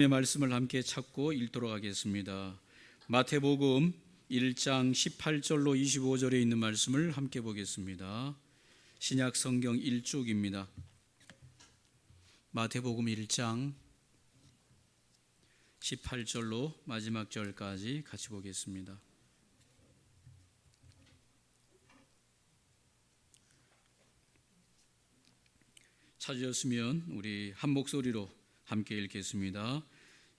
말씀을 함께 찾고 읽도록 하겠습니다. 마태복음 1장 18절로 25절에 있는 말씀을 함께 보겠습니다. 신약 성경 1쪽입니다. 마태복음 1장 18절로 마지막 절까지 같이 보겠습니다. 찾으셨으면 우리 한 목소리로 함께 읽겠습니다.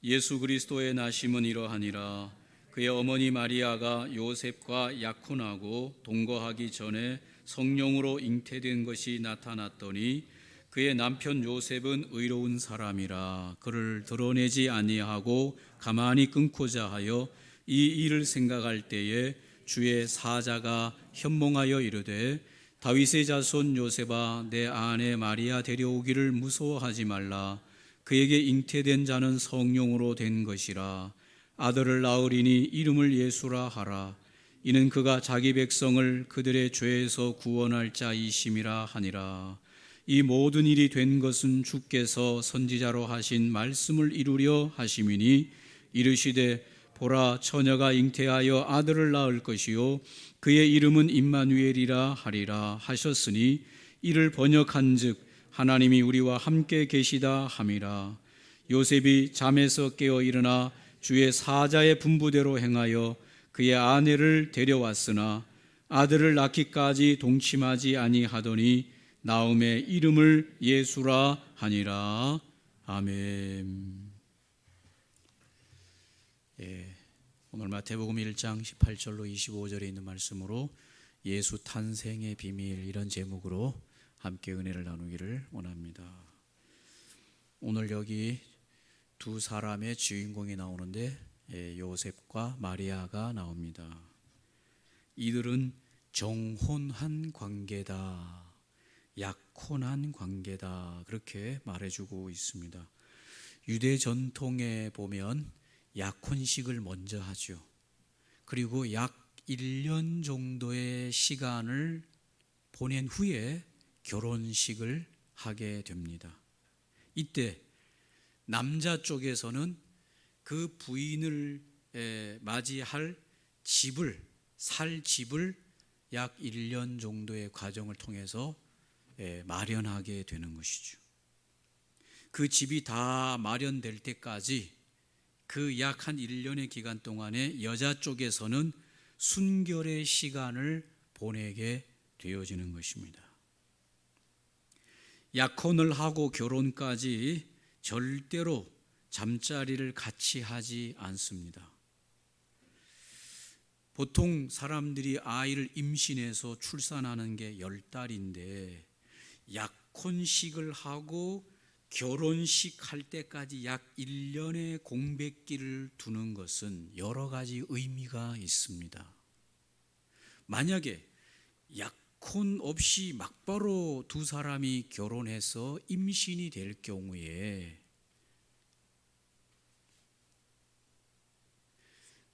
예수 그리스도의 나심은 이러하니라. 그의 어머니 마리아가 요셉과 약혼하고 동거하기 전에 성령으로 잉태된 것이 나타났더니 그의 남편 요셉은 의로운 사람이라 그를 드러내지 아니하고 가만히 끊고자 하여 이 일을 생각할 때에 주의 사자가 현몽하여 이르되 다윗의 자손 요셉아 내 아내 마리아 데려오기를 무서워하지 말라. 그에게 잉태된 자는 성령으로 된 것이라. 아들을 낳으리니 이름을 예수라 하라. 이는 그가 자기 백성을 그들의 죄에서 구원할 자이심이라 하니라. 이 모든 일이 된 것은 주께서 선지자로 하신 말씀을 이루려 하심이니 이르시되 보라 처녀가 잉태하여 아들을 낳을 것이요 그의 이름은 임마누엘이라 하리라 하셨으니 이를 번역한즉 하나님이 우리와 함께 계시다 함이라. 요셉이 잠에서 깨어 일어나 주의 사자의 분부대로 행하여 그의 아내를 데려왔으나 아들을 낳기까지 동침하지 아니하더니 나음의 이름을 예수라 하니라. 아멘. 오늘 마태복음 1장 18절로 25절에 있는 말씀으로 예수 탄생의 비밀, 이런 제목으로 함께 은혜를 나누기를 원합니다. 오늘 여기 두 사람의 주인공이 나오는데 요셉과 마리아가 나옵니다. 이들은 정혼한 관계다, 약혼한 관계다, 그렇게 말해주고 있습니다. 유대 전통에 보면 약혼식을 먼저 하죠. 그리고 약 1년 정도의 시간을 보낸 후에 결혼식을 하게 됩니다. 이때 남자 쪽에서는 그 부인을 맞이할 집을, 살 집을 약 1년 정도의 과정을 통해서 마련하게 되는 것이죠. 그 집이 다 마련될 때까지 그 약 한 1년의 기간 동안에 여자 쪽에서는 순결의 시간을 보내게 되어지는 것입니다. 약혼을 하고 결혼까지 절대로 잠자리를 같이 하지 않습니다. 보통 사람들이 아이를 임신해서 출산하는 게 10달인데 약혼식을 하고 결혼식 할 때까지 약 1년의 공백기를 두는 것은 여러 가지 의미가 있습니다. 만약에 약혼 없이 막바로 두 사람이 결혼해서 임신이 될 경우에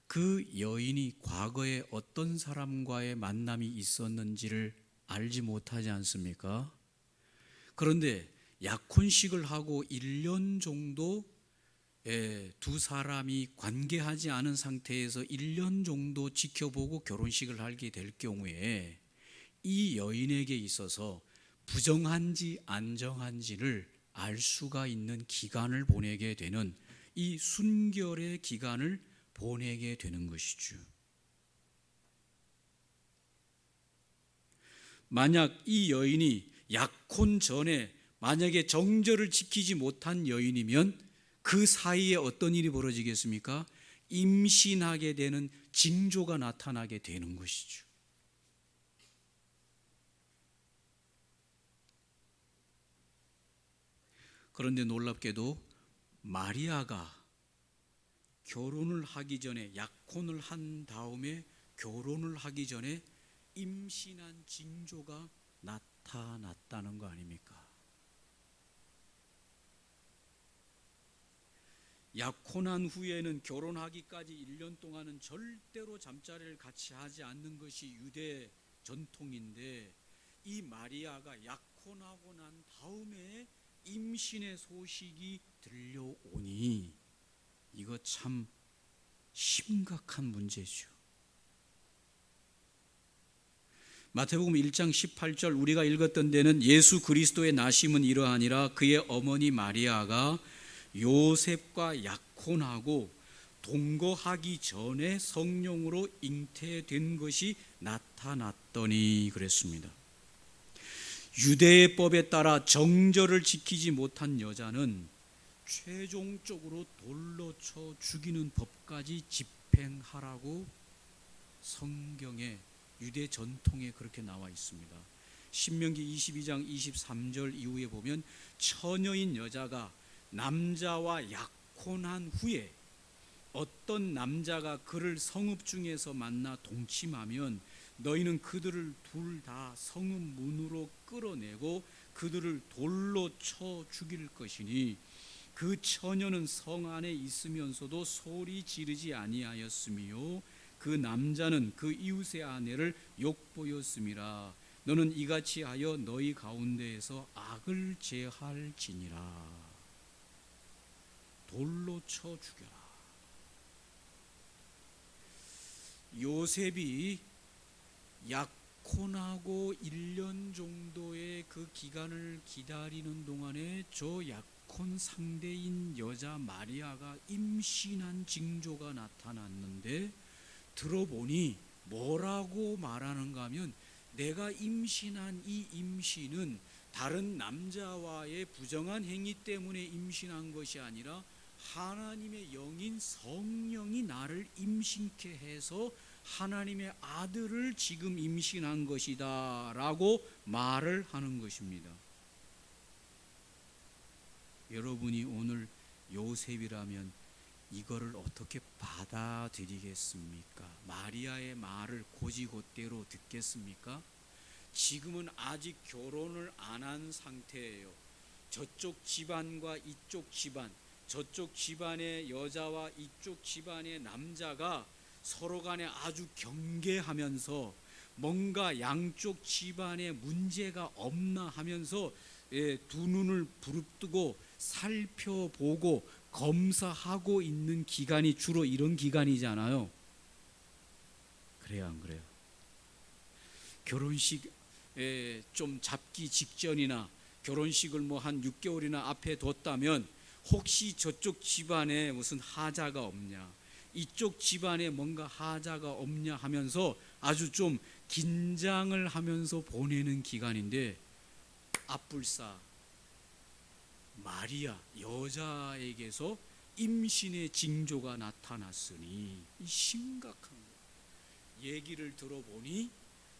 그 여인이 과거에 어떤 사람과의 만남이 있었는지를 알지 못하지 않습니까? 그런데 약혼식을 하고 1년 정도 두 사람이 관계하지 않은 상태에서 1년 정도 지켜보고 결혼식을 하게 될 경우에 이 여인에게 있어서 부정한지 안정한지를 알 수가 있는 기간을 보내게 되는, 이 순결의 기간을 보내게 되는 것이죠. 만약 이 여인이 약혼 전에 만약에 정절을 지키지 못한 여인이면 그 사이에 어떤 일이 벌어지겠습니까? 임신하게 되는 징조가 나타나게 되는 것이죠. 그런데 놀랍게도 마리아가 결혼을 하기 전에, 약혼을 한 다음에 결혼을 하기 전에 임신한 징조가 나타났다는 거 아닙니까? 약혼한 후에는 결혼하기까지 1년 동안은 절대로 잠자리를 같이 하지 않는 것이 유대 전통인데, 이 마리아가 약혼하고 난 다음에 임신의 소식이 들려오니 이거 참 심각한 문제죠. 마태복음 1장 18절 우리가 읽었던 데는 예수 그리스도의 나심은 이러하니라 그의 어머니 마리아가 요셉과 약혼하고 동거하기 전에 성령으로 잉태된 것이 나타났더니 그랬습니다. 유대의 법에 따라 정절을 지키지 못한 여자는 최종적으로 돌로 쳐 죽이는 법까지 집행하라고 성경에 유대 전통에 그렇게 나와 있습니다. 신명기 22장 23절 이후에 보면 처녀인 여자가 남자와 약혼한 후에 어떤 남자가 그를 성읍 중에서 만나 동침하면 너희는 그들을 둘 다 성읍 문으로 끌어내고 그들을 돌로 쳐 죽일 것이니 그 처녀는 성 안에 있으면서도 소리 지르지 아니하였으며 그 남자는 그 이웃의 아내를 욕보였음이라. 너는 이같이 하여 너희 가운데에서 악을 제할지니라. 돌로 쳐 죽여라. 요셉이 약혼하고 1년 정도의 그 기간을 기다리는 동안에 저 약혼 상대인 여자 마리아가 임신한 징조가 나타났는데 들어보니 뭐라고 말하는가 하면 내가 임신한 이 임신은 다른 남자와의 부정한 행위 때문에 임신한 것이 아니라 하나님의 영인 성령이 나를 임신케 해서 하나님의 아들을 지금 임신한 것이다 라고 말을 하는 것입니다. 여러분이 오늘 요셉이라면 이거를 어떻게 받아들이겠습니까? 마리아의 말을 곧이곧대로 듣겠습니까? 지금은 아직 결혼을 안 한 상태예요. 저쪽 집안과 이쪽 집안, 저쪽 집안의 여자와 이쪽 집안의 남자가 서로 간에 아주 경계하면서 뭔가 양쪽 집안에 문제가 없나 하면서 두 눈을 부릅뜨고 살펴보고 검사하고 있는 기간이 주로 이런 기간이잖아요. 그래요, 안 그래요? 결혼식 좀 잡기 직전이나 결혼식을 뭐 한 6개월이나 앞에 뒀다면 혹시 저쪽 집안에 무슨 하자가 없냐, 이쪽 집안에 뭔가 하자가 없냐 하면서 아주 좀 긴장을 하면서 보내는 기간인데 앞불사 마리아 여자에게서 임신의 징조가 나타났으니 심각한 거예요. 얘기를 들어보니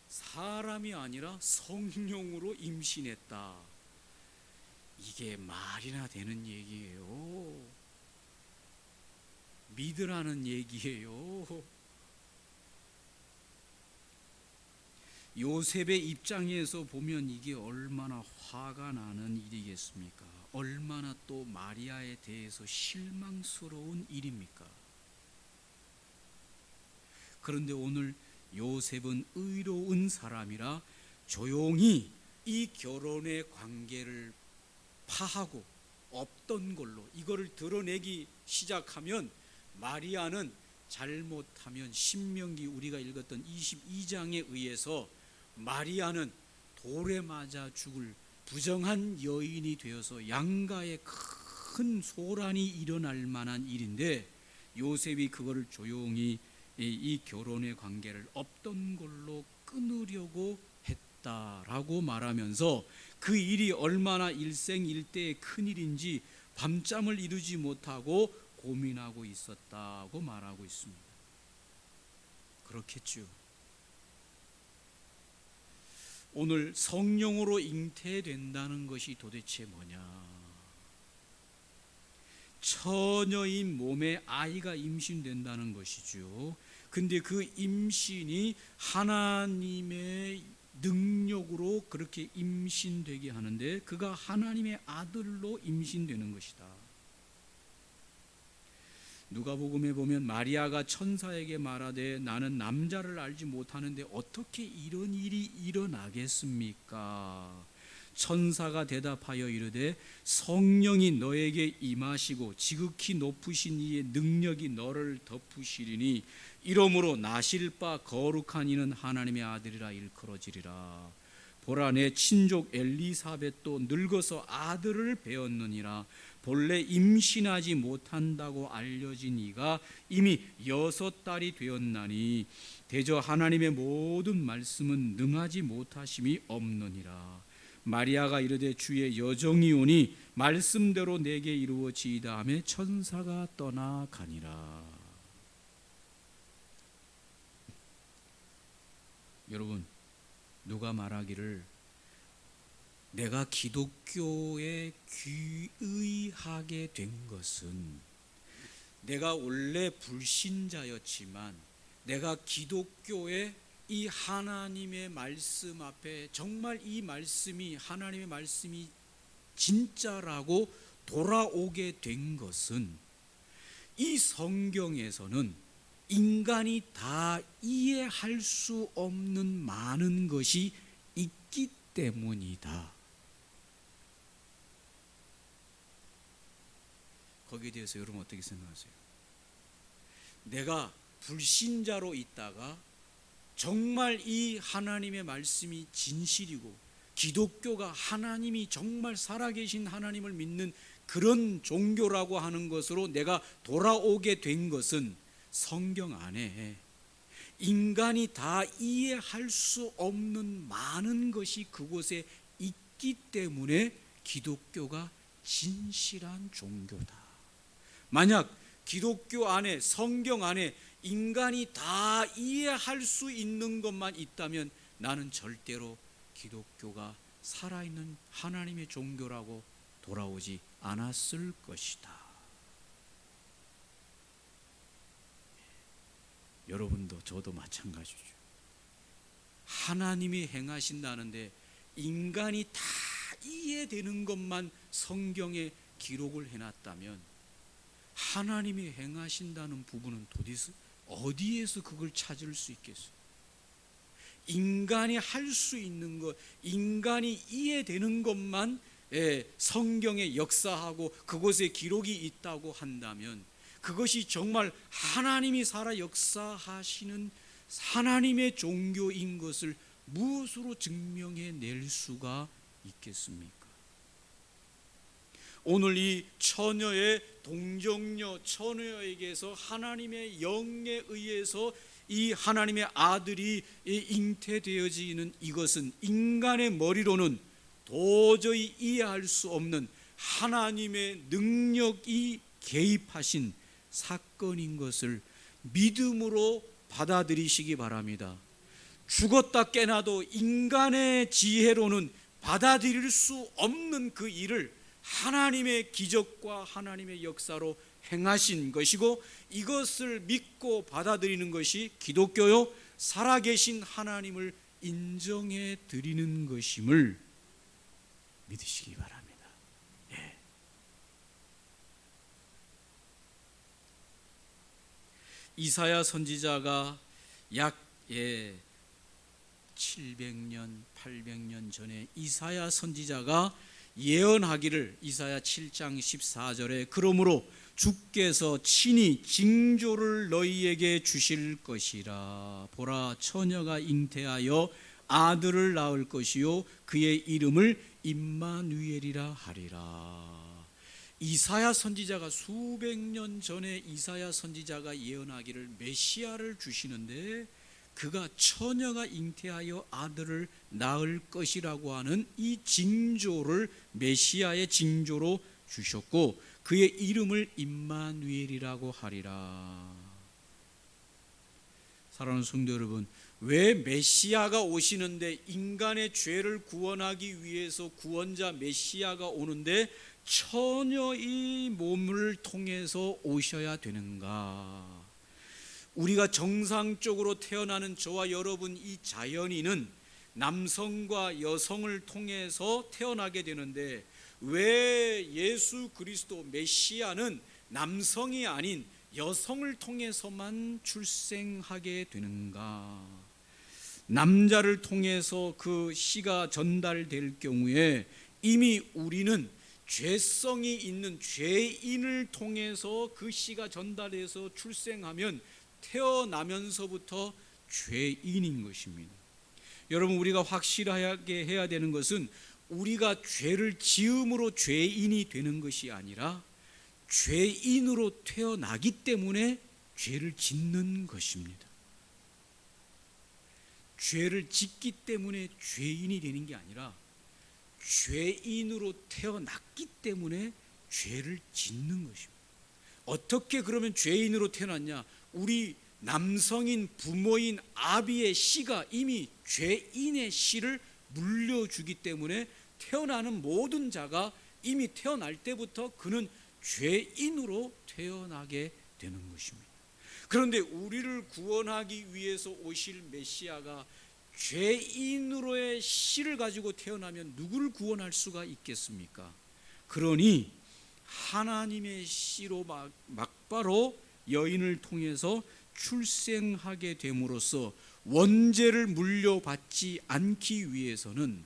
사람이 아니라 성령으로 임신했다. 이게 말이나 되는 얘기예요. 믿으라는 얘기예요. 요셉의 입장에서 보면 이게 얼마나 화가 나는 일이겠습니까? 얼마나 또 마리아에 대해서 실망스러운 일입니까? 그런데 오늘 요셉은 의로운 사람이라 조용히 이 결혼의 관계를 파하고 없던 걸로 이거를 드러내기 시작하면 마리아는 잘못하면 신명기 우리가 읽었던 22장에 의해서 마리아는 돌에 맞아 죽을 부정한 여인이 되어서 양가에 큰 소란이 일어날 만한 일인데 요셉이 그거를 조용히 이 결혼의 관계를 없던 걸로 끊으려고 했다라고 말하면서 그 일이 얼마나 일생일대의 큰일인지 밤잠을 이루지 못하고 고민하고 있었다고 말하고 있습니다. 그렇겠죠. 오늘 성령으로 잉태된다는 것이 도대체 뭐냐? 처녀인 몸에 아이가 임신된다는 것이죠. 근데 그 임신이 하나님의 능력으로 그렇게 임신되게 하는데 그가 하나님의 아들로 임신되는 것이다. 누가복음에 보면 마리아가 천사에게 말하되 나는 남자를 알지 못하는데 어떻게 이런 일이 일어나겠습니까? 천사가 대답하여 이르되 성령이 너에게 임하시고 지극히 높으신 이의 능력이 너를 덮으시리니 이러므로 나실 바 거룩한 이는 하나님의 아들이라 일컬어지리라. 보라, 내 친족 엘리사벳도 늙어서 아들을 배었느니라. 본래 임신하지 못한다고 알려진 이가 이미 6달이 되었나니 대저 하나님의 모든 말씀은 능하지 못하심이 없느니라. 마리아가 이르되 주의 여정이 오니 말씀대로 내게 이루어지이다 하며 천사가 떠나가니라. 여러분, 누가 말하기를 내가 기독교에 귀의하게 된 것은 내가 원래 불신자였지만 내가 기독교의 이 하나님의 말씀 앞에 정말 이 말씀이 하나님의 말씀이 진짜라고 돌아오게 된 것은 이 성경에서는 인간이 다 이해할 수 없는 많은 것이 있기 때문이다. 거기에 대해서 여러분 어떻게 생각하세요? 내가 불신자로 있다가 정말 이 하나님의 말씀이 진실이고 기독교가 하나님이 정말 살아계신 하나님을 믿는 그런 종교라고 하는 것으로 내가 돌아오게 된 것은 성경 안에 인간이 다 이해할 수 없는 많은 것이 그곳에 있기 때문에 기독교가 진실한 종교다. 만약 기독교 안에 성경 안에 인간이 다 이해할 수 있는 것만 있다면 나는 절대로 기독교가 살아있는 하나님의 종교라고 돌아오지 않았을 것이다. 여러분도 저도 마찬가지죠. 하나님이 행하신다는데 인간이 다 이해되는 것만 성경에 기록을 해놨다면 하나님이 행하신다는 부분은 도대체 어디에서 그걸 찾을 수 있겠어요? 인간이 할 수 있는 것, 인간이 이해되는 것만 성경에 역사하고 그곳에 기록이 있다고 한다면 그것이 정말 하나님이 살아 역사하시는 하나님의 종교인 것을 무엇으로 증명해 낼 수가 있겠습니까? 오늘 이 처녀의 동정녀 처녀에게서 하나님의 영에 의해서 이 하나님의 아들이 잉태되어지는 이것은 인간의 머리로는 도저히 이해할 수 없는 하나님의 능력이 개입하신 사건인 것을 믿음으로 받아들이시기 바랍니다. 죽었다 깨나도 인간의 지혜로는 받아들일 수 없는 그 일을 하나님의 기적과 하나님의 역사로 행하신 것이고 이것을 믿고 받아들이는 것이 기독교요 살아계신 하나님을 인정해 드리는 것임을 믿으시기 바랍니다. 이사야 선지자가 약 700년, 800년 전에 이사야 선지자가 예언하기를 이사야 7장 14절에 그러므로 주께서 친히 징조를 너희에게 주실 것이라. 보라, 처녀가 잉태하여 아들을 낳을 것이요 그의 이름을 임마누엘이라 하리라. 이사야 선지자가 수백 년 전에 이사야 선지자가 예언하기를 메시아를 주시는데 그가 처녀가 잉태하여 아들을 낳을 것이라고 하는 이 징조를 메시아의 징조로 주셨고 그의 이름을 임마누엘이라고 하리라. 사랑하는 성도 여러분, 왜 메시아가 오시는데 인간의 죄를 구원하기 위해서 구원자 메시아가 오는데 처녀의 몸을 통해서 오셔야 되는가? 우리가 정상적으로 태어나는 저와 여러분 이 자연인은 남성과 여성을 통해서 태어나게 되는데 왜 예수 그리스도 메시아는 남성이 아닌 여성을 통해서만 출생하게 되는가? 남자를 통해서 그 씨가 전달될 경우에 이미 우리는 죄성이 있는 죄인을 통해서 그 씨가 전달해서 출생하면 태어나면서부터 죄인인 것입니다. 여러분, 우리가 확실하게 해야 되는 것은 우리가 죄를 지음으로 죄인이 되는 것이 아니라 죄인으로 태어나기 때문에 죄를 짓는 것입니다. 죄를 짓기 때문에 죄인이 되는 게 아니라 죄인으로 태어났기 때문에 죄를 짓는 것입니다. 어떻게 그러면 죄인으로 태어났냐? 우리 남성인 부모인 아비의 씨가 이미 죄인의 씨를 물려주기 때문에 태어나는 모든 자가 이미 태어날 때부터 그는 죄인으로 태어나게 되는 것입니다. 그런데 우리를 구원하기 위해서 오실 메시아가 죄인으로의 씨를 가지고 태어나면 누구를 구원할 수가 있겠습니까? 그러니 하나님의 씨로 막바로 여인을 통해서 출생하게 됨으로써 원죄를 물려받지 않기 위해서는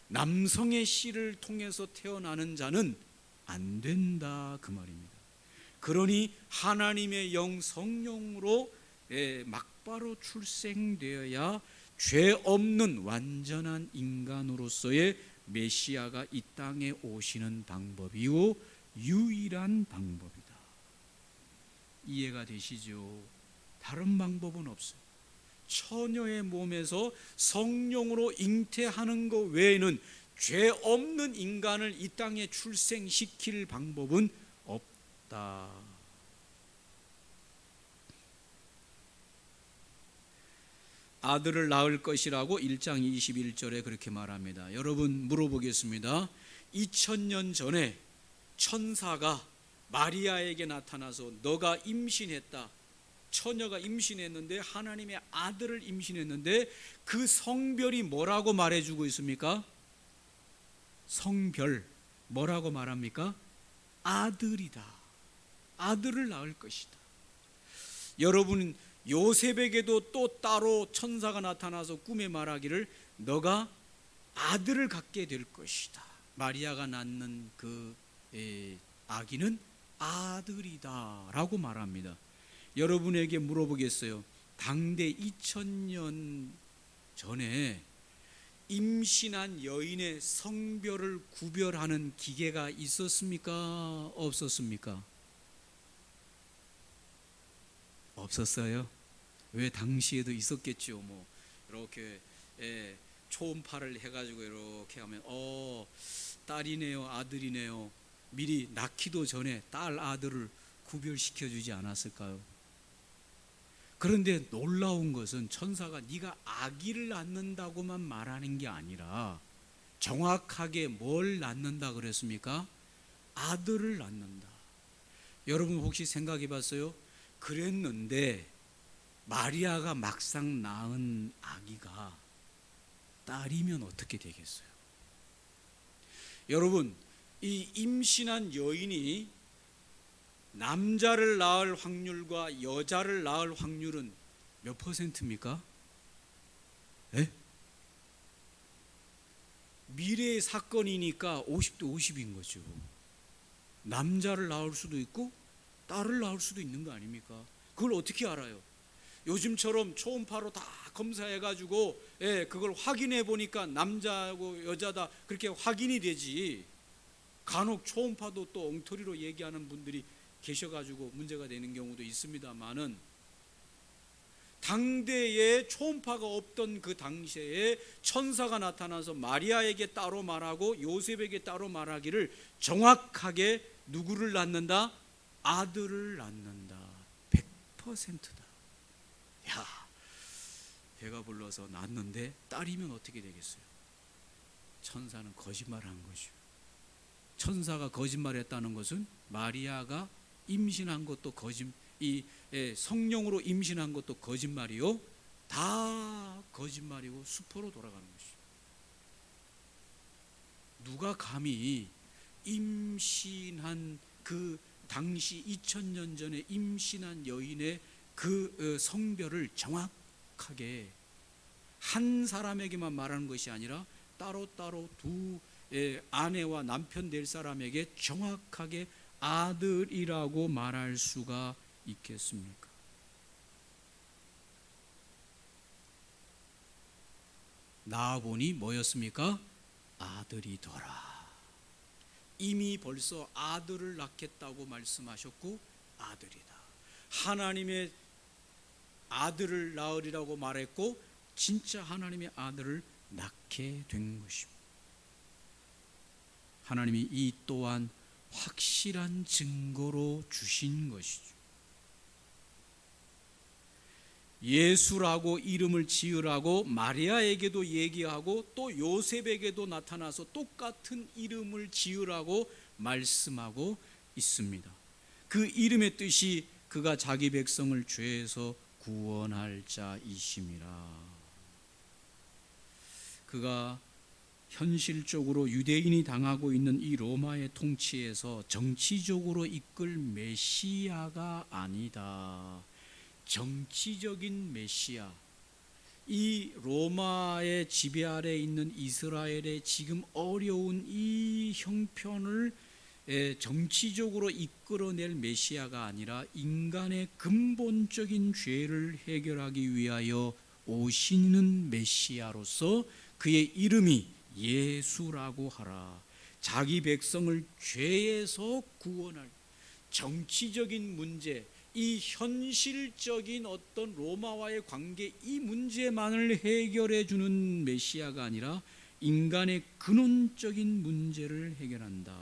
남성의 씨를 통해서 태어나는 자는 안 된다, 그 말입니다. 그러니 하나님의 영 성령으로 막바로 출생되어야 죄 없는 완전한 인간으로서의 메시아가 이 땅에 오시는 방법이고 유일한 방법이다. 이해가 되시죠? 다른 방법은 없어요. 처녀의 몸에서 성령으로 잉태하는 것 외에는 죄 없는 인간을 이 땅에 출생시킬 방법은 없다. 아들을 낳을 것이라고 1장 21절에 그렇게 말합니다. 여러분, 물어보겠습니다. 2000년 전에 천사가 마리아에게 나타나서 너가 임신했다, 처녀가 임신했는데 하나님의 아들을 임신했는데 그 성별이 뭐라고 말해주고 있습니까? 성별 뭐라고 말합니까? 아들이다, 아들을 낳을 것이다. 여러분, 요셉에게도 또 따로 천사가 나타나서 꿈에 말하기를 너가 아들을 갖게 될 것이다. 마리아가 낳는 그 아기는 아들이다 라고 말합니다. 여러분에게 물어보겠어요. 당대 2000년 전에 임신한 여인의 성별을 구별하는 기계가 있었습니까? 없었습니까? 없었어요. 왜? 당시에도 있었겠죠. 뭐 이렇게 초음파를 해가지고 이렇게 하면 딸이네요, 아들이네요. 미리 낳기도 전에 딸, 아들을 구별시켜 주지 않았을까요? 그런데 놀라운 것은 천사가 네가 아기를 낳는다고만 말하는 게 아니라 정확하게 뭘 낳는다 그랬습니까? 아들을 낳는다. 여러분 혹시 생각해 봤어요? 그랬는데 마리아가 막상 낳은 아기가 딸이면 어떻게 되겠어요? 여러분, 이 임신한 여인이 남자를 낳을 확률과 여자를 낳을 확률은 몇 퍼센트입니까? 미래의 사건이니까 50대 50인 거죠. 남자를 낳을 수도 있고 딸을 낳을 수도 있는 거 아닙니까? 그걸 어떻게 알아요? 요즘처럼 초음파로 다 검사해가지고 그걸 확인해 보니까 남자고 여자다 그렇게 확인이 되지. 간혹 초음파도 또 엉터리로 얘기하는 분들이 계셔가지고 문제가 되는 경우도 있습니다만은, 당대에 초음파가 없던 그 당시에 천사가 나타나서 마리아에게 따로 말하고 요셉에게 따로 말하기를 정확하게 누구를 낳는다? 아들을 낳는다. 100%다. 야, 배가 불러서 낳는데 딸이면 어떻게 되겠어요? 천사는 거짓말한 것이요. 천사가 거짓말했다는 것은 마리아가 임신한 것도 성령으로 임신한 것도 거짓말이요, 다 거짓말이고 수포로 돌아가는 것이죠. 누가 감히 임신한 그 당시 2000년 전에 임신한 여인의 그 성별을 정확하게 한 사람에게만 말하는 것이 아니라 따로따로 두 아내와 남편 될 사람에게 정확하게 아들이라고 말할 수가 있겠습니까? 낳아보니 뭐였습니까? 아들이더라. 이미 벌써 아들을 낳겠다고 말씀하셨고 아들이다. 하나님의 아들을 낳으리라고 말했고 진짜 하나님의 아들을 낳게 된 것입니다. 하나님이 이 또한 확실한 증거로 주신 것이죠. 예수라고 이름을 지으라고 마리아에게도 얘기하고 또 요셉에게도 나타나서 똑같은 이름을 지으라고 말씀하고 있습니다. 그 이름의 뜻이 그가 자기 백성을 죄에서 구원할 자이심이라. 그가 현실적으로 유대인이 당하고 있는 이 로마의 통치에서 정치적으로 이끌 메시아가 아니다. 정치적인 메시아, 이 로마의 지배 아래 있는 이스라엘의 지금 어려운 이 형편을 정치적으로 이끌어낼 메시아가 아니라 인간의 근본적인 죄를 해결하기 위하여 오시는 메시아로서 그의 이름이 예수라고 하라. 자기 백성을 죄에서 구원할 정치적인 문제, 이 현실적인 어떤 로마와의 관계, 이 문제만을 해결해 주는 메시아가 아니라 인간의 근원적인 문제를 해결한다.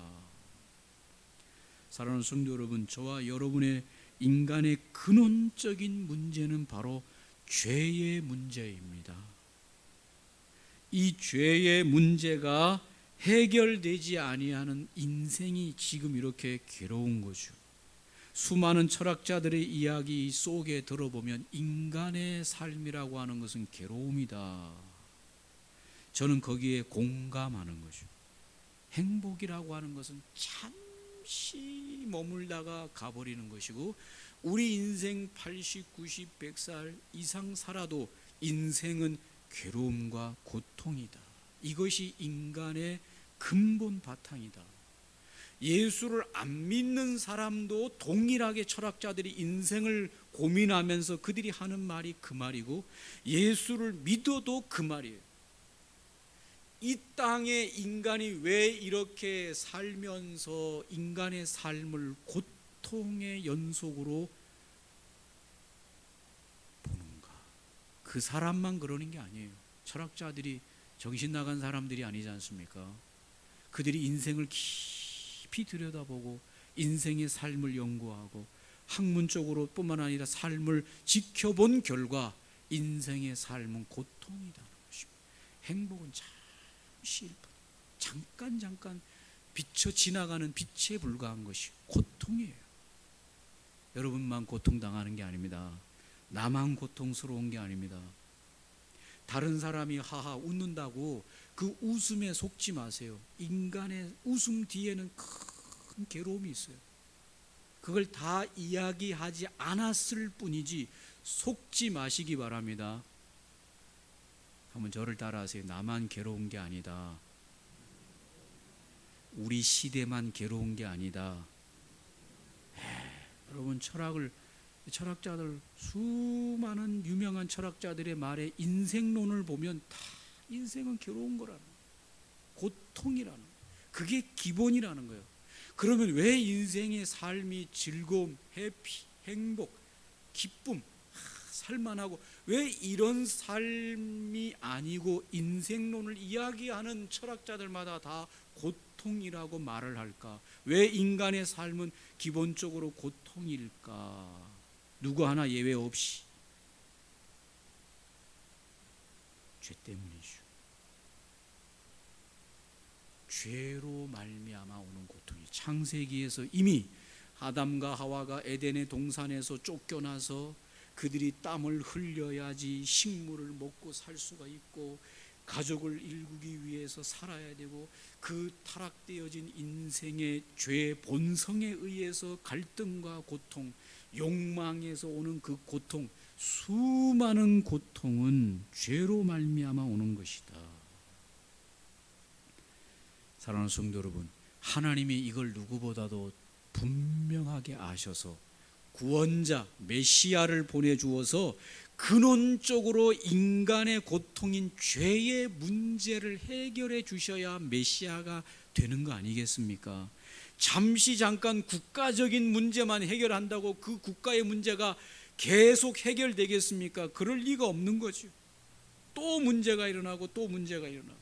사랑하는 성도 여러분, 저와 여러분의 인간의 근원적인 문제는 바로 죄의 문제입니다. 이 죄의 문제가 해결되지 아니하는 인생이 지금 이렇게 괴로운 거죠. 수많은 철학자들의 이야기 속에 들어보면 인간의 삶이라고 하는 것은 괴로움이다. 저는 거기에 공감하는 거죠. 행복이라고 하는 것은 잠시 머물다가 가버리는 것이고 우리 인생 80, 90, 100살 이상 살아도 인생은 괴로움과 고통이다. 이것이 인간의 근본 바탕이다. 예수를 안 믿는 사람도 동일하게 철학자들이 인생을 고민하면서 그들이 하는 말이 그 말이고 예수를 믿어도 그 말이에요. 이 땅에 인간이 왜 이렇게 살면서 인간의 삶을 고통의 연속으로 보는가? 그 사람만 그러는 게 아니에요. 철학자들이 정신 나간 사람들이 아니지 않습니까? 그들이 인생을 깊이 들여다보고 인생의 삶을 연구하고 학문적으로 뿐만 아니라 삶을 지켜본 결과 인생의 삶은 고통이라는 것입니다. 행복은 잠시 잠깐 비쳐 지나가는 빛에 불과한 것이 고통이에요. 여러분만 고통당하는 게 아닙니다. 나만 고통스러운 게 아닙니다. 다른 사람이 하하 웃는다고 그 웃음에 속지 마세요. 인간의 웃음 뒤에는 큰 괴로움이 있어요. 그걸 다 이야기하지 않았을 뿐이지 속지 마시기 바랍니다. 한번 저를 따라하세요. 나만 괴로운 게 아니다. 우리 시대만 괴로운 게 아니다. 여러분 철학자들 수많은 유명한 철학자들의 말에 인생론을 보면 다 인생은 괴로운 거라는 거예요. 고통이라는 거예요. 그게 기본이라는 거예요. 그러면 왜 인생의 삶이 즐거움, 해피, 행복, 기쁨, 살만하고 왜 이런 삶이 아니고 인생론을 이야기하는 철학자들마다 다 고통이라고 말을 할까? 왜 인간의 삶은 기본적으로 고통일까? 누구 하나 예외 없이 죄 때문이죠. 죄로 말미암아 오는 고통이 창세기에서 이미 아담과 하와가 에덴의 동산에서 쫓겨나서 그들이 땀을 흘려야지 식물을 먹고 살 수가 있고 가족을 일구기 위해서 살아야 되고 그 타락되어진 인생의 죄 본성에 의해서 갈등과 고통, 욕망에서 오는 그 고통, 수많은 고통은 죄로 말미암아 오는 것이다. 사랑하는 성도 여러분, 하나님이 이걸 누구보다도 분명하게 아셔서 구원자 메시아를 보내주어서 근원적으로 인간의 고통인 죄의 문제를 해결해 주셔야 메시아가 되는 거 아니겠습니까? 잠깐 국가적인 문제만 해결한다고 그 국가의 문제가 계속 해결되겠습니까? 그럴 리가 없는 거죠. 또 문제가 일어나고 또 문제가 일어나고,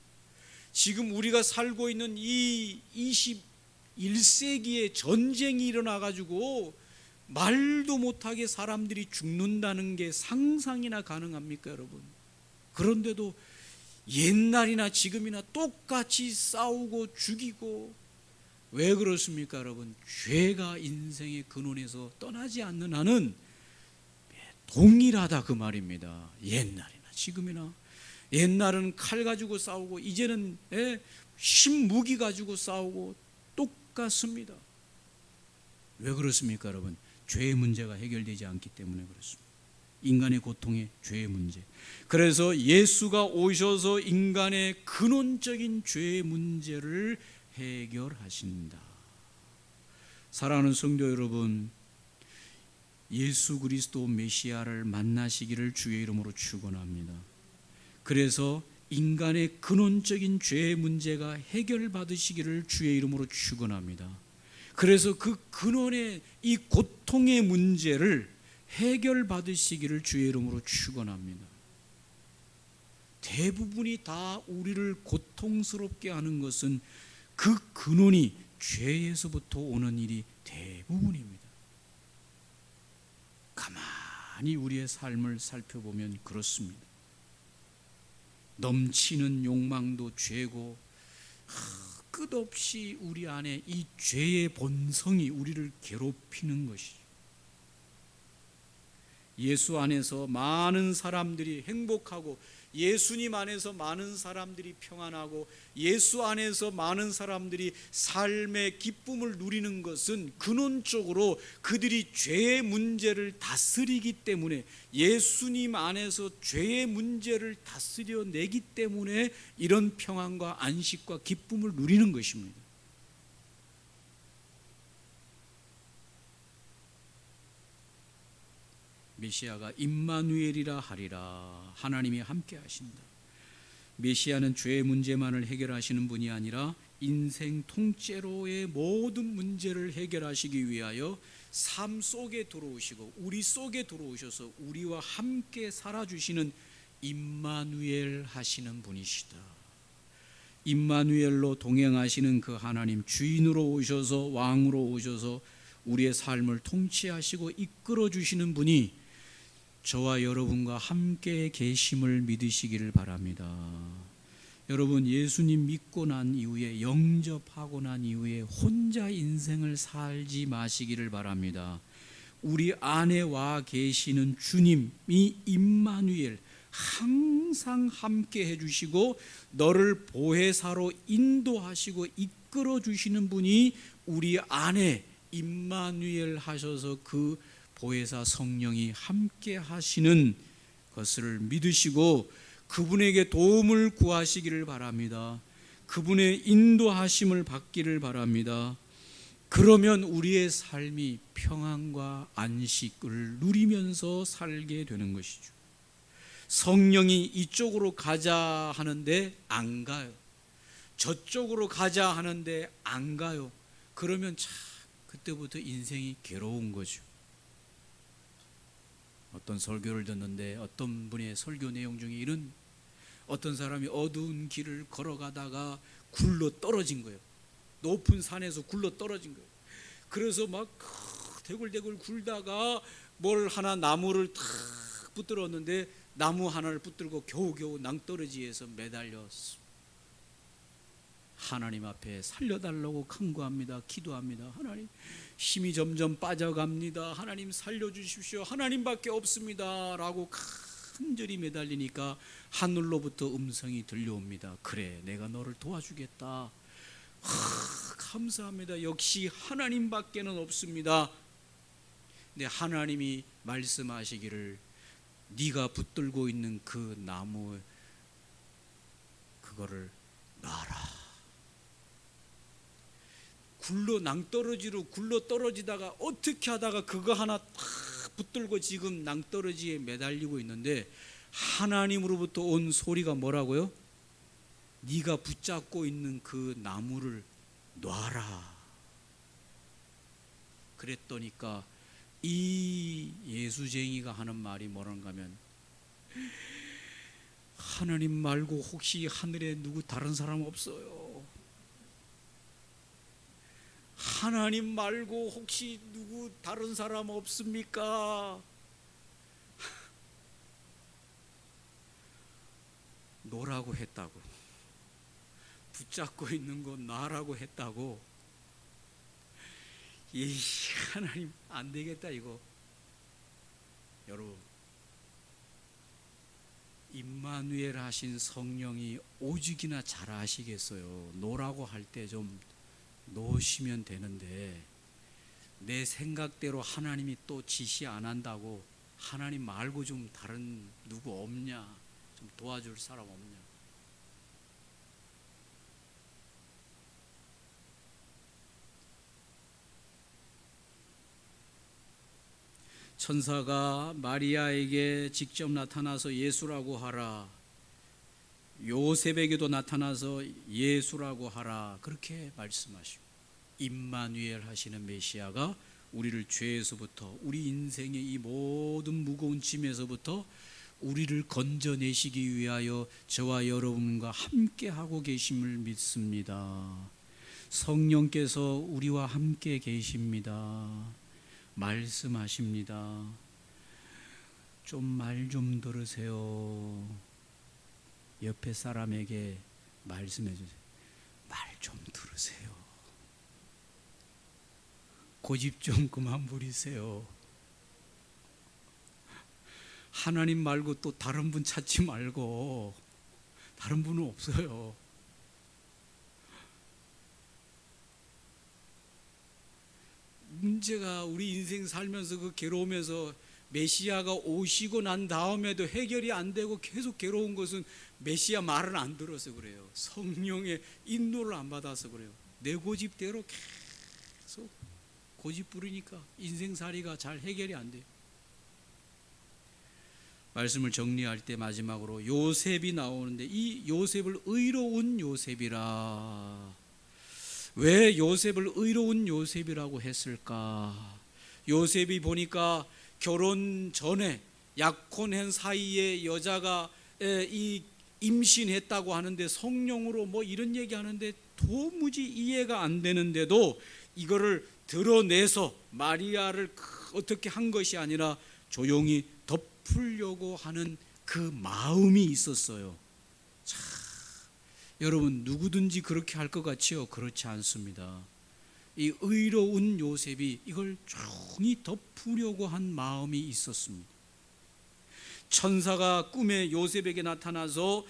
지금 우리가 살고 있는 이 21세기에 전쟁이 일어나가지고 말도 못하게 사람들이 죽는다는 게 상상이나 가능합니까, 여러분? 그런데도 옛날이나 지금이나 똑같이 싸우고 죽이고, 왜 그렇습니까, 여러분? 죄가 인생의 근원에서 떠나지 않는 한은 동일하다 그 말입니다. 옛날이나 지금이나. 옛날은 칼 가지고 싸우고 이제는 신무기 가지고 싸우고 똑같습니다. 왜 그렇습니까, 여러분? 죄의 문제가 해결되지 않기 때문에 그렇습니다. 인간의 고통의 죄의 문제. 그래서 예수가 오셔서 인간의 근원적인 죄의 문제를 해결하신다. 사랑하는 성도 여러분, 예수 그리스도 메시아를 만나시기를 주의 이름으로 축원합니다. 그래서 인간의 근원적인 죄의 문제가 해결받으시기를 주의 이름으로 축원합니다. 그래서 그 근원의 이 고통의 문제를 해결받으시기를 주의 이름으로 축원합니다. 대부분이 다 우리를 고통스럽게 하는 것은 그 근원이 죄에서부터 오는 일이 대부분입니다. 가만히 우리의 삶을 살펴보면 그렇습니다. 넘치는 욕망도 죄고, 끝없이 우리 안에 이 죄의 본성이 우리를 괴롭히는 것이죠. 예수 안에서 많은 사람들이 행복하고, 예수님 안에서 많은 사람들이 평안하고, 예수 안에서 많은 사람들이 삶의 기쁨을 누리는 것은 근원적으로 그들이 죄의 문제를 다스리기 때문에, 예수님 안에서 죄의 문제를 다스려내기 때문에 이런 평안과 안식과 기쁨을 누리는 것입니다. 메시아가 임마누엘이라 하리라. 하나님이 함께 하신다. 메시아는 죄의 문제만을 해결하시는 분이 아니라 인생 통째로의 모든 문제를 해결하시기 위하여 삶 속에 들어오시고 우리 속에 들어오셔서 우리와 함께 살아주시는 임마누엘 하시는 분이시다. 임마누엘로 동행하시는 그 하나님, 주인으로 오셔서, 왕으로 오셔서 우리의 삶을 통치하시고 이끌어 주시는 분이 저와 여러분과 함께 계심을 믿으시기를 바랍니다. 여러분, 예수님 믿고 난 이후에, 영접하고 난 이후에 혼자 인생을 살지 마시기를 바랍니다. 우리 안에 와 계시는 주님이 임마누엘, 항상 함께 해주시고 너를 보혜사로 인도하시고 이끌어 주시는 분이 우리 안에 임마누엘 하셔서 그 보혜사 성령이 함께 하시는 것을 믿으시고 그분에게 도움을 구하시기를 바랍니다. 그분의 인도하심을 받기를 바랍니다. 그러면 우리의 삶이 평안과 안식을 누리면서 살게 되는 것이죠. 성령이 이쪽으로 가자 하는데 안 가요. 저쪽으로 가자 하는데 안 가요. 그러면 참 그때부터 인생이 괴로운 거죠. 어떤 설교를 듣는데 어떤 분의 설교 내용 중에 이런, 어떤 사람이 어두운 길을 걸어가다가 굴러 떨어진 거예요. 높은 산에서 굴러 떨어진 거예요. 그래서 막 대굴대굴 굴다가 뭘 하나 나무를 탁 붙들었는데 나무 하나를 붙들고 겨우겨우 낭떠러지에서 매달렸어. 하나님 앞에 살려달라고 간구합니다. 기도합니다. 하나님, 힘이 점점 빠져갑니다. 하나님 살려주십시오. 하나님밖에 없습니다 라고 간절히 매달리니까 하늘로부터 음성이 들려옵니다. 그래, 내가 너를 도와주겠다. 감사합니다. 역시 하나님밖에는 없습니다. 근데 하나님이 말씀하시기를 네가 붙들고 있는 그 나무 그거를 놔라. 굴러 낭떠러지로 굴러 떨어지다가 어떻게 하다가 그거 하나 탁 붙들고 지금 낭떠러지에 매달리고 있는데 하나님으로부터 온 소리가 뭐라고요? 네가 붙잡고 있는 그 나무를 놔라. 그랬더니까 이 예수쟁이가 하는 말이 뭐란가 하면 하나님 말고 혹시 하늘에 누구 다른 사람 없어요? 하나님 말고 혹시 누구 다른 사람 없습니까? 노라고 했다고, 붙잡고 있는 거 놔라고 했다고. 이 하나님 안 되겠다 이거. 여러분, 임마누엘 하신 성령이 오직이나 잘 아시겠어요. 노라고 할 때 좀 놓으시면 되는데 내 생각대로 하나님이 또 지시 안 한다고 하나님 말고 좀 다른 누구 없냐, 좀 도와줄 사람 없냐. 천사가 마리아에게 직접 나타나서 예수라고 하라, 요셉에게도 나타나서 예수라고 하라, 그렇게 말씀하시고 임마누엘 하시는 메시아가 우리를 죄에서부터, 우리 인생의 이 모든 무거운 짐에서부터 우리를 건져내시기 위하여 저와 여러분과 함께 하고 계심을 믿습니다. 성령께서 우리와 함께 계십니다. 말씀하십니다. 좀 말 좀 들으세요. 옆에 사람에게 말씀해 주세요. 말 좀 들으세요. 고집 좀 그만 부리세요. 하나님 말고 또 다른 분 찾지 말고. 다른 분은 없어요. 문제가 우리 인생 살면서 그 괴로우면서 메시아가 오시고 난 다음에도 해결이 안 되고 계속 괴로운 것은 메시아 말을 안 들어서 그래요. 성령의 인도를 안 받아서 그래요. 내 고집대로 계속 고집 부리니까 인생살이가 잘 해결이 안 돼요. 말씀을 정리할 때 마지막으로 요셉이 나오는데 이 요셉을 의로운 요셉이라. 왜 요셉을 의로운 요셉이라고 했을까? 요셉이 보니까 결혼 전에 약혼한 사이에 여자가 이 임신했다고 하는데 성령으로 뭐 이런 얘기하는데 도무지 이해가 안 되는데도 이거를 드러내서 마리아를 어떻게 한 것이 아니라 조용히 덮으려고 하는 그 마음이 있었어요. 참, 여러분 누구든지 그렇게 할 것 같지요? 그렇지 않습니다. 이 의로운 요셉이 이걸 조용히 덮으려고 한 마음이 있었습니다. 천사가 꿈에 요셉에게 나타나서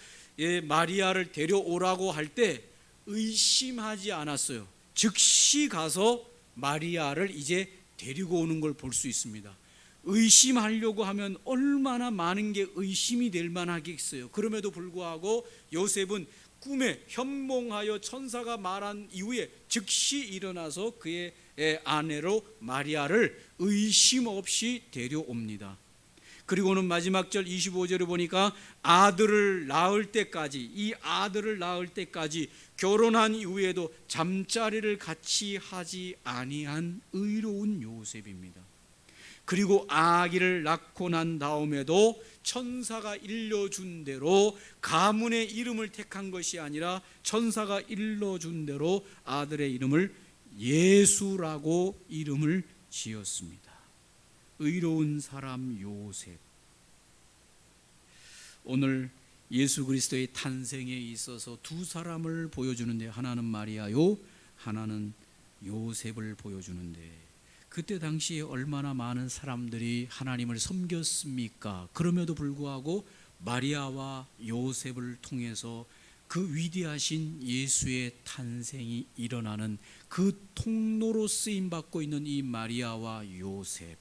마리아를 데려오라고 할 때 의심하지 않았어요. 즉시 가서 마리아를 이제 데리고 오는 걸 볼 수 있습니다. 의심하려고 하면 얼마나 많은 게 의심이 될 만하겠어요. 그럼에도 불구하고 요셉은 꿈에 현몽하여 천사가 말한 이후에 즉시 일어나서 그의 아내로 마리아를 의심 없이 데려옵니다. 그리고는 마지막 절 25절에 보니까 아들을 낳을 때까지, 이 아들을 낳을 때까지 결혼한 이후에도 잠자리를 같이 하지 아니한 의로운 요셉입니다. 그리고 아기를 낳고 난 다음에도 천사가 일러준 대로 가문의 이름을 택한 것이 아니라 천사가 일러준 대로 아들의 이름을 예수라고 이름을 지었습니다. 의로운 사람 요셉. 오늘 예수 그리스도의 탄생에 있어서 두 사람을 보여주는데 하나는 마리아요, 하나는 요셉을 보여주는데 그때 당시에 얼마나 많은 사람들이 하나님을 섬겼습니까? 그럼에도 불구하고 마리아와 요셉을 통해서 그 위대하신 예수의 탄생이 일어나는 그 통로로 쓰임받고 있는 이 마리아와 요셉.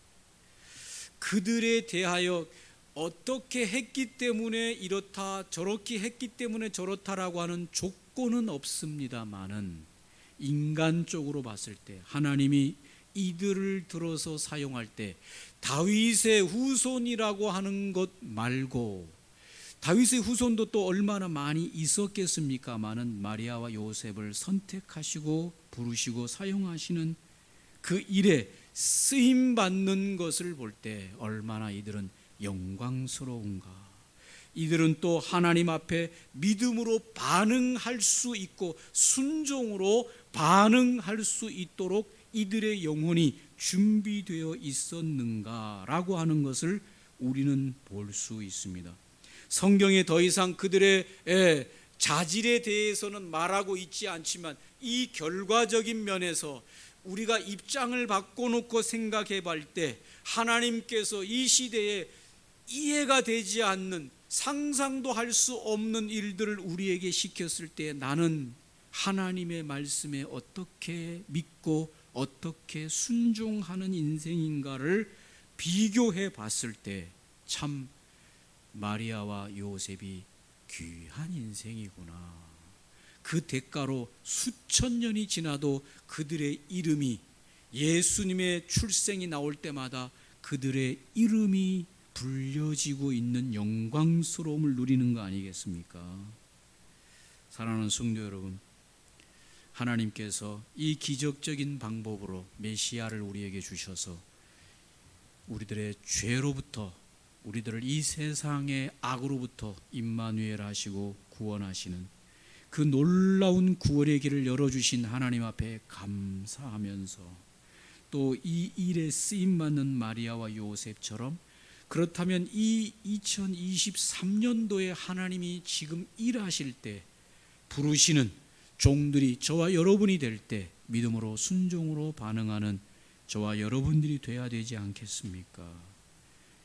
그들에 대하여 어떻게 했기 때문에 이렇다 저렇게 했기 때문에 저렇다라고 하는 조건은 없습니다마는 인간적으로 봤을 때 하나님이 이들을 들어서 사용할 때 다윗의 후손이라고 하는 것 말고, 다윗의 후손도 또 얼마나 많이 있었겠습니까마는 마리아와 요셉을 선택하시고 부르시고 사용하시는 그 일에 쓰임 받는 것을 볼 때 얼마나 이들은 영광스러운가. 이들은 또 하나님 앞에 믿음으로 반응할 수 있고 순종으로 반응할 수 있도록 이들의 영혼이 준비되어 있었는가라고 하는 것을 우리는 볼 수 있습니다. 성경에 더 이상 그들의 자질에 대해서는 말하고 있지 않지만 이 결과적인 면에서 우리가 입장을 바꿔놓고 생각해 볼 때 하나님께서 이 시대에 이해가 되지 않는, 상상도 할 수 없는 일들을 우리에게 시켰을 때 나는 하나님의 말씀에 어떻게 믿고 어떻게 순종하는 인생인가를 비교해 봤을 때 참 마리아와 요셉이 귀한 인생이구나. 그 대가로 수천 년이 지나도 그들의 이름이, 예수님의 출생이 나올 때마다 그들의 이름이 불려지고 있는 영광스러움을 누리는 거 아니겠습니까? 사랑하는 성도 여러분, 하나님께서 이 기적적인 방법으로 메시아를 우리에게 주셔서 우리들의 죄로부터, 우리들을 이 세상의 악으로부터 임마누엘 하시고 구원하시는 그 놀라운 구원의 길을 열어주신 하나님 앞에 감사하면서 또 이 일에 쓰임받는 마리아와 요셉처럼, 그렇다면 이 2023년도에 하나님이 지금 일하실 때 부르시는 종들이 저와 여러분이 될 때 믿음으로 순종으로 반응하는 저와 여러분들이 돼야 되지 않겠습니까?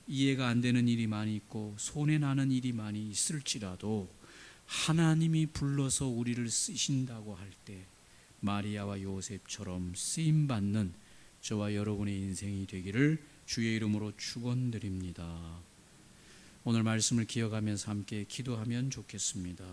이해가 안 되는 일이 많이 있고 손해나는 일이 많이 있을지라도 하나님이 불러서 우리를 쓰신다고 할 때 마리아와 요셉처럼 쓰임받는 저와 여러분의 인생이 되기를 주의 이름으로 축원드립니다. 오늘 말씀을 기억하면서 함께 기도하면 좋겠습니다.